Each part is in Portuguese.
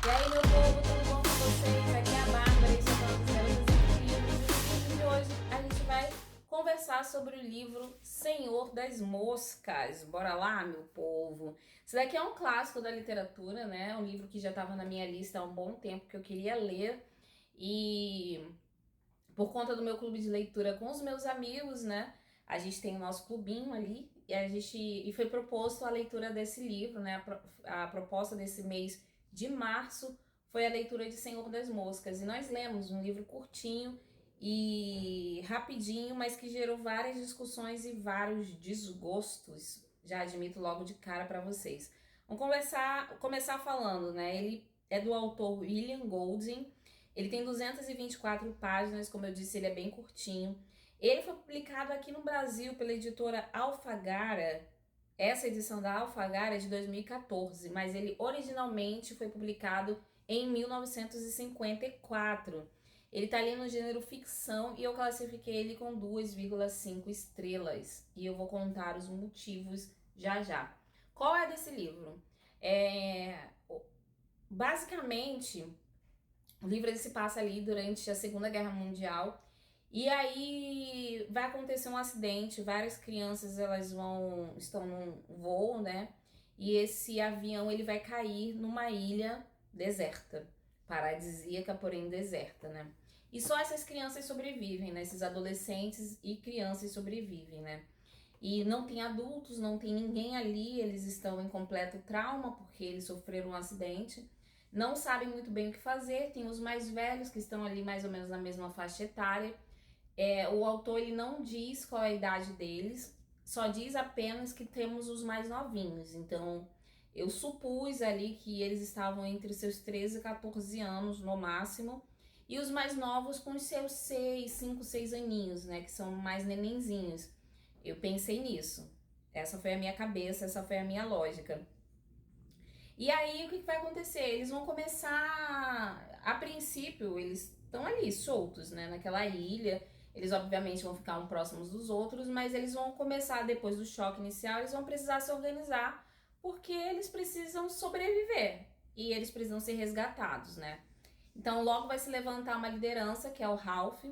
E aí, meu povo, tudo bom com vocês? Aqui é a Bárbara e esse é o canal dos Garotas Incríveis. E no vídeo de hoje a gente vai conversar sobre o livro Senhor das Moscas. Bora lá, meu povo? Esse daqui é um clássico da literatura, né? Um livro que já estava na minha lista há um bom tempo que eu queria ler. E por conta do meu clube de leitura com os meus amigos, né? A gente tem o nosso clubinho ali e foi proposto a leitura desse livro, né? A proposta desse mês de março foi a leitura de Senhor das Moscas e nós lemos um livro curtinho e rapidinho, mas que gerou várias discussões e vários desgostos. Já admito logo de cara para vocês. Vamos começar falando, né? Ele é do autor William Golding. Ele tem 224 páginas, como eu disse, ele é bem curtinho. Ele foi publicado aqui no Brasil pela editora Alfagara. Essa edição da Alfagara é de 2014, mas ele originalmente foi publicado em 1954. Ele tá ali no gênero ficção e eu classifiquei ele com 2,5 estrelas. E eu vou contar os motivos já já. Qual é desse livro? Basicamente, o livro ele se passa ali durante a Segunda Guerra Mundial e aí vai acontecer um acidente, várias crianças estão num voo, né? E esse avião ele vai cair numa ilha deserta, paradisíaca, porém deserta, né? E só essas crianças sobrevivem, né? Esses adolescentes e crianças sobrevivem, né? E não tem adultos, não tem ninguém ali, eles estão em completo trauma porque eles sofreram um acidente, não sabem muito bem o que fazer, tem os mais velhos que estão ali mais ou menos na mesma faixa etária. O autor ele não diz qual é a idade deles, só diz apenas que temos os mais novinhos, então eu supus ali que eles estavam entre seus 13 e 14 anos no máximo, e os mais novos com os seus 6, 5, 6 aninhos, né, que são mais nenenzinhos. Eu pensei nisso. Essa foi a minha cabeça, essa foi a minha lógica. E aí, o que vai acontecer? Eles vão começar. A princípio, eles estão ali soltos, né? Naquela ilha. Eles, obviamente, vão ficar um próximos dos outros, mas eles vão começar, depois do choque inicial, eles vão precisar se organizar, porque eles precisam sobreviver e eles precisam ser resgatados, né? Então, logo vai se levantar uma liderança, que é o Ralph.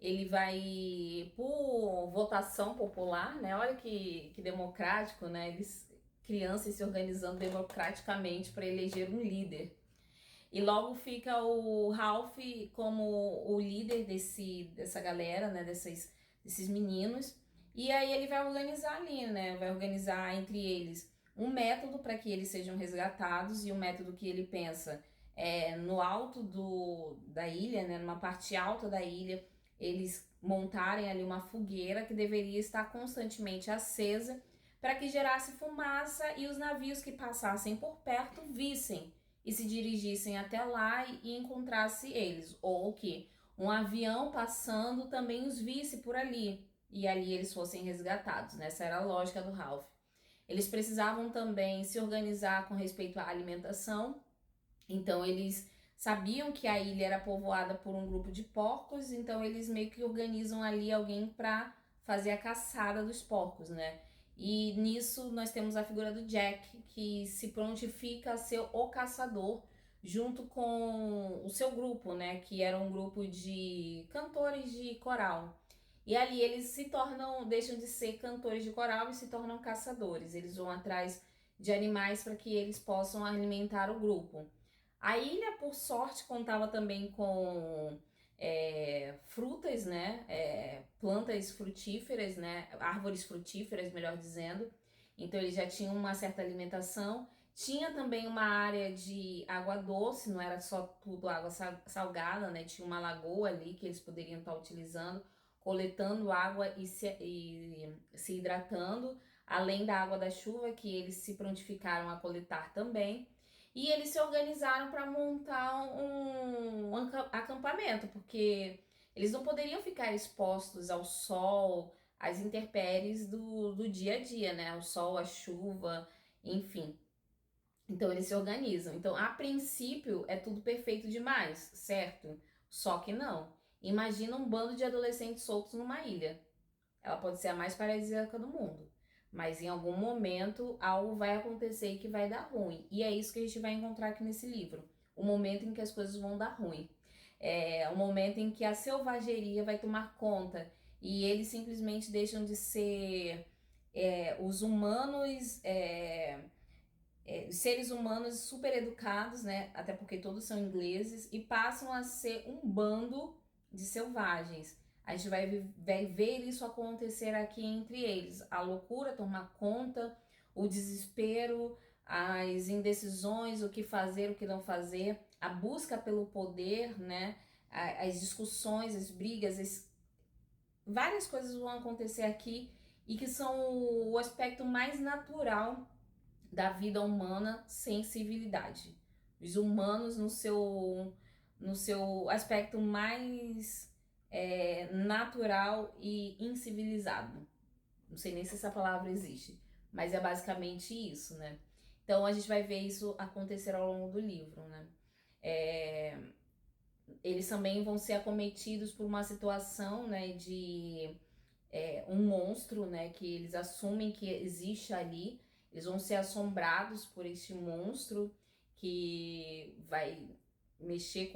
Ele vai, por votação popular, né? Olha que democrático, né? Eles, crianças se organizando democraticamente para eleger um líder. E logo fica o Ralph como o líder dessa galera, né? Desses meninos. E aí ele vai organizar ali, né? Vai organizar entre eles um método para que eles sejam resgatados e o método que ele pensa no alto da ilha, né? Numa parte alta da ilha, eles montarem ali uma fogueira que deveria estar constantemente acesa para que gerasse fumaça e os navios que passassem por perto vissem e se dirigissem até lá e encontrasse eles, ou que um avião passando também os visse por ali e ali eles fossem resgatados, né? Essa era a lógica do Ralph. Eles precisavam também se organizar com respeito à alimentação, então eles sabiam que a ilha era povoada por um grupo de porcos, então eles meio que organizam ali alguém para fazer a caçada dos porcos, né? E nisso nós temos a figura do Jack, que se prontifica a ser o caçador, junto com o seu grupo, né? Que era um grupo de cantores de coral. E ali eles deixam de ser cantores de coral e se tornam caçadores. Eles vão atrás de animais para que eles possam alimentar o grupo. A ilha, por sorte, contava também com frutas, né? Plantas frutíferas, né? Árvores frutíferas, melhor dizendo. Então eles já tinham uma certa alimentação. Tinha também uma área de água doce, não era só tudo água salgada, né? Tinha uma lagoa ali que eles poderiam estar utilizando, coletando água e se hidratando, além da água da chuva que eles se prontificaram a coletar também. E eles se organizaram para montar um acampamento, porque eles não poderiam ficar expostos ao sol, às intempéries do dia a dia, né? O sol, a chuva, enfim. Então eles se organizam. Então, a princípio, é tudo perfeito demais, certo? Só que não. Imagina um bando de adolescentes soltos numa ilha. Ela pode ser a mais paradisíaca do mundo. Mas em algum momento algo vai acontecer que vai dar ruim. E é isso que a gente vai encontrar aqui nesse livro. o momento em que as coisas vão dar ruim. É o momento em que a selvageria vai tomar conta e eles simplesmente deixam de ser os humanos, os seres humanos super educados, né? Até porque todos são ingleses, e passam a ser um bando de selvagens. A gente vai ver isso acontecer aqui entre eles. A loucura tomar conta, o desespero, as indecisões, o que fazer, o que não fazer, a busca pelo poder, né? As discussões, as brigas, várias coisas vão acontecer aqui e que são o aspecto mais natural da vida humana sem civilidade. Os humanos no seu aspecto mais natural e incivilizado. Não sei nem se essa palavra existe, mas é basicamente isso, né? Então a gente vai ver isso acontecer ao longo do livro, né? Eles também vão ser acometidos por uma situação, né, de um monstro, né, que eles assumem que existe ali. Eles vão ser assombrados por este monstro que vai mexer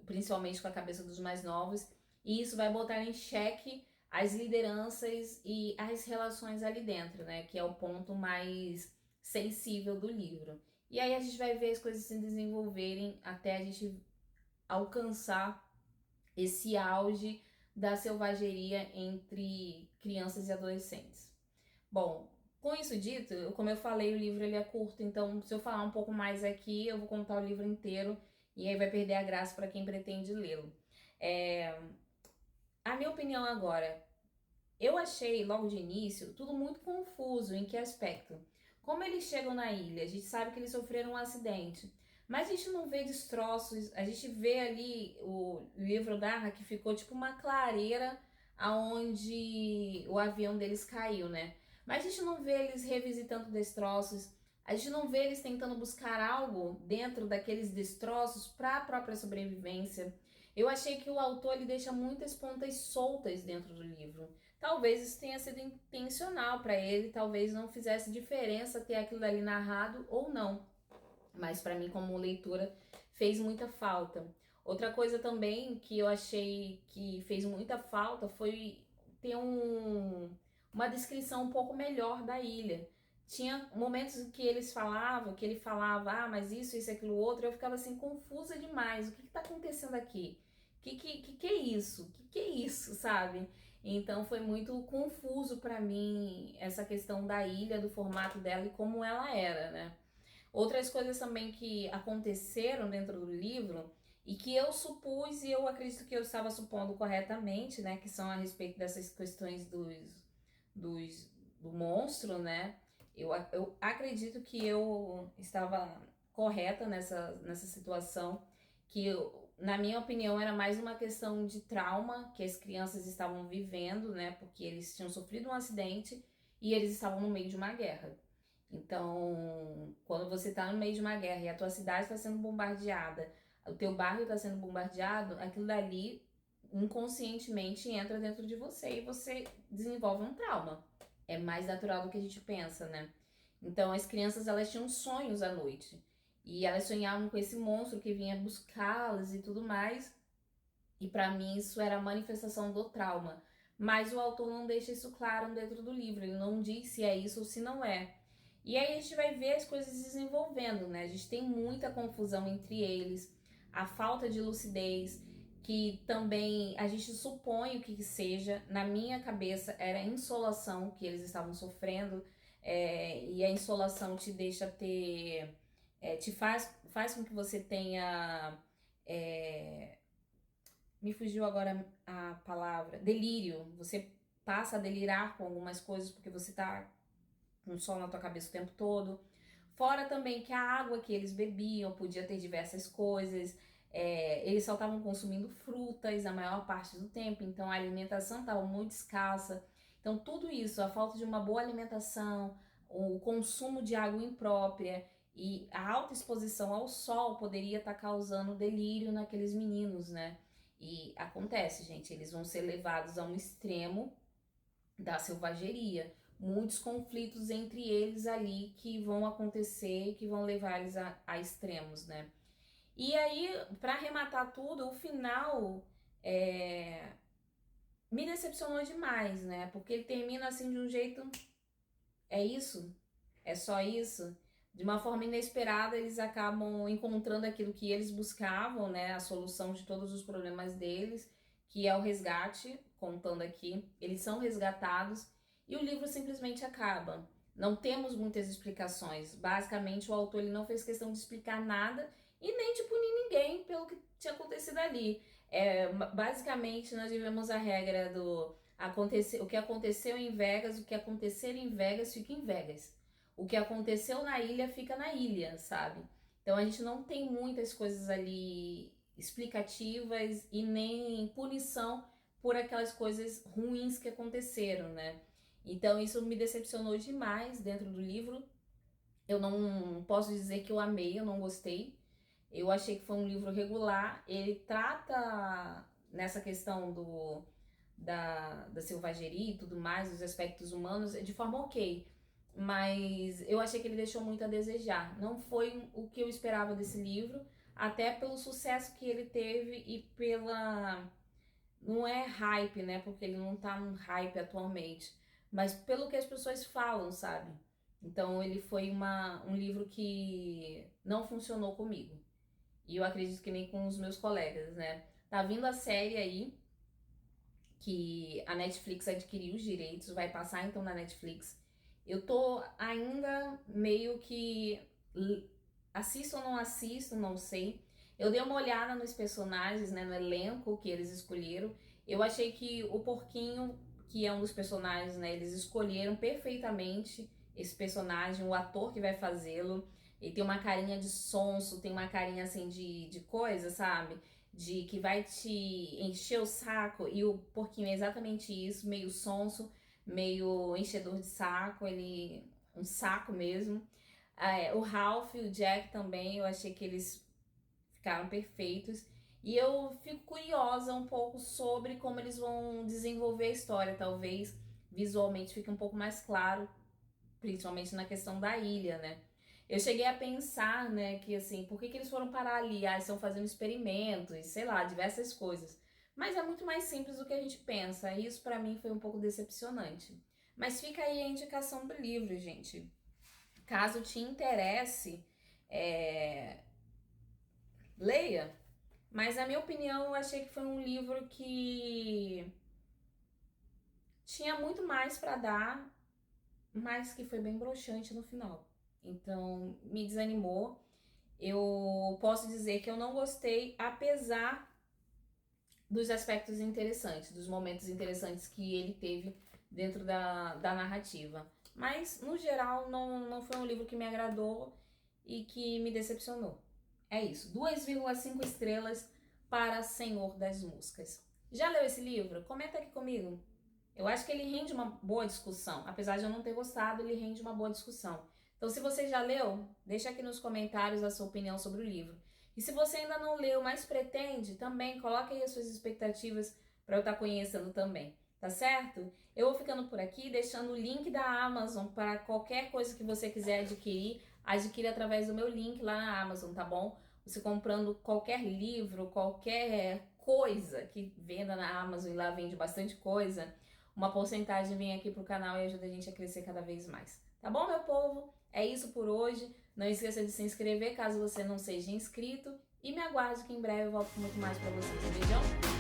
principalmente com a cabeça dos mais novos, e isso vai botar em xeque as lideranças e as relações ali dentro, né, que é o ponto mais sensível do livro. E aí a gente vai ver as coisas se desenvolverem até a gente alcançar esse auge da selvageria entre crianças e adolescentes. Bom, com isso dito, como eu falei, o livro ele é curto, então se eu falar um pouco mais aqui, eu vou contar o livro inteiro e aí vai perder a graça para quem pretende lê-lo. A minha opinião agora, eu achei logo de início tudo muito confuso. Em que aspecto? Como eles chegam na ilha, a gente sabe que eles sofreram um acidente, mas a gente não vê destroços, a gente vê ali, o livro narra que ficou tipo uma clareira aonde o avião deles caiu, né? Mas a gente não vê eles revisitando destroços, a gente não vê eles tentando buscar algo dentro daqueles destroços para a própria sobrevivência. Eu achei que o autor ele deixa muitas pontas soltas dentro do livro. Talvez isso tenha sido intencional para ele, talvez não fizesse diferença ter aquilo ali narrado ou não. Mas para mim, como leitora, fez muita falta. Outra coisa também que eu achei que fez muita falta foi ter uma descrição um pouco melhor da ilha. Tinha momentos em que que ele falava, mas isso, aquilo, outro, eu ficava assim, confusa demais. O que tá acontecendo aqui? Que é isso? Que é isso, sabe? Então foi muito confuso para mim essa questão da ilha, do formato dela e como ela era, né? Outras coisas também que aconteceram dentro do livro e que eu supus e eu acredito que eu estava supondo corretamente, né? Que são a respeito dessas questões do monstro, né? Eu acredito que eu estava correta nessa situação, que na minha opinião era mais uma questão de trauma que as crianças estavam vivendo, né? Porque eles tinham sofrido um acidente e eles estavam no meio de uma guerra. Então, quando você está no meio de uma guerra e a tua cidade está sendo bombardeada, o teu bairro está sendo bombardeado, aquilo dali inconscientemente entra dentro de você e você desenvolve um trauma. É mais natural do que a gente pensa, né? Então, as crianças, elas tinham sonhos à noite. E elas sonhavam com esse monstro que vinha buscá-las e tudo mais. E para mim isso era a manifestação do trauma. Mas o autor não deixa isso claro dentro do livro. Ele não diz se é isso ou se não é. E aí a gente vai ver as coisas desenvolvendo, né? A gente tem muita confusão entre eles, a falta de lucidez, que também a gente supõe o que seja. Na minha cabeça era a insolação que eles estavam sofrendo, e a insolação te deixa ter, faz com que você tenha, me fugiu agora a palavra, delírio. Você passa a delirar com algumas coisas porque você tá com sol na tua cabeça o tempo todo. Fora também que a água que eles bebiam podia ter diversas coisas. Eles só estavam consumindo frutas a maior parte do tempo, então a alimentação estava muito escassa. Então tudo isso, a falta de uma boa alimentação, o consumo de água imprópria e a alta exposição ao sol poderia estar causando delírio naqueles meninos, né? E acontece, gente, eles vão ser levados a um extremo da selvageria. Muitos conflitos entre eles ali que vão acontecer, que vão levar eles a extremos, né? E aí, para arrematar tudo, o final me decepcionou demais, né? Porque ele termina assim de um jeito, é isso? É só isso? De uma forma inesperada, eles acabam encontrando aquilo que eles buscavam, né? A solução de todos os problemas deles, que é o resgate, contando aqui. Eles são resgatados e o livro simplesmente acaba. Não temos muitas explicações. Basicamente, o autor ele não fez questão de explicar nada e nem de punir ninguém pelo que tinha acontecido ali. Basicamente, nós vivemos a regra do o que aconteceu em Vegas, o que acontecer em Vegas fica em Vegas. O que aconteceu na ilha fica na ilha, sabe? Então a gente não tem muitas coisas ali explicativas e nem punição por aquelas coisas ruins que aconteceram, né? Então isso me decepcionou demais dentro do livro. Eu não posso dizer que eu amei, eu não gostei. Eu achei que foi um livro regular. Ele trata nessa questão da selvageria e tudo mais, dos aspectos humanos, de forma ok. Mas eu achei que ele deixou muito a desejar. Não foi o que eu esperava desse livro, até pelo sucesso que ele teve e pela... Não é hype, né? Porque ele não tá num hype atualmente. Mas pelo que as pessoas falam, sabe? Então ele foi um livro que não funcionou comigo. E eu acredito que nem com os meus colegas, né? Tá vindo a série aí, que a Netflix adquiriu os direitos, vai passar então na Netflix. Eu tô ainda meio que assisto ou não assisto, não sei. Eu dei uma olhada nos personagens, né, no elenco que eles escolheram. Eu achei que o Porquinho, que é um dos personagens, né, eles escolheram perfeitamente esse personagem, o ator que vai fazê-lo. Ele tem uma carinha de sonso, tem uma carinha assim de coisa, sabe? De que vai te encher o saco, e o Porquinho é exatamente isso, meio sonso, meio enchedor de saco, ele um saco mesmo. O Ralph e o Jack também, eu achei que eles ficaram perfeitos. E eu fico curiosa um pouco sobre como eles vão desenvolver a história. Talvez visualmente fique um pouco mais claro, principalmente na questão da ilha, né? Eu cheguei a pensar, né, que assim, por que eles foram parar ali? Ah, eles estão fazendo experimentos, sei lá, diversas coisas. Mas é muito mais simples do que a gente pensa. E isso pra mim foi um pouco decepcionante. Mas fica aí a indicação do livro, gente. Caso te interesse, leia. Mas na minha opinião, eu achei que foi um livro que tinha muito mais pra dar, mas que foi bem broxante no final. Então, me desanimou. Eu posso dizer que eu não gostei, apesar dos aspectos interessantes, dos momentos interessantes que ele teve dentro da narrativa. Mas, no geral, não foi um livro que me agradou e que me decepcionou. É isso, 2,5 estrelas para Senhor das Moscas. Já leu esse livro? Comenta aqui comigo. Eu acho que ele rende uma boa discussão. Apesar de eu não ter gostado, ele rende uma boa discussão. Então, se você já leu, deixa aqui nos comentários a sua opinião sobre o livro. E se você ainda não leu, mas pretende, também coloque aí as suas expectativas para eu estar conhecendo também, tá certo? Eu vou ficando por aqui, deixando o link da Amazon para qualquer coisa que você quiser adquirir, adquire através do meu link lá na Amazon, tá bom? Você comprando qualquer livro, qualquer coisa que venda na Amazon, e lá vende bastante coisa, uma porcentagem vem aqui pro canal e ajuda a gente a crescer cada vez mais. Tá bom, meu povo? É isso por hoje. Não esqueça de se inscrever caso você não seja inscrito. E me aguarde que em breve eu volto com muito mais pra vocês. Um beijão!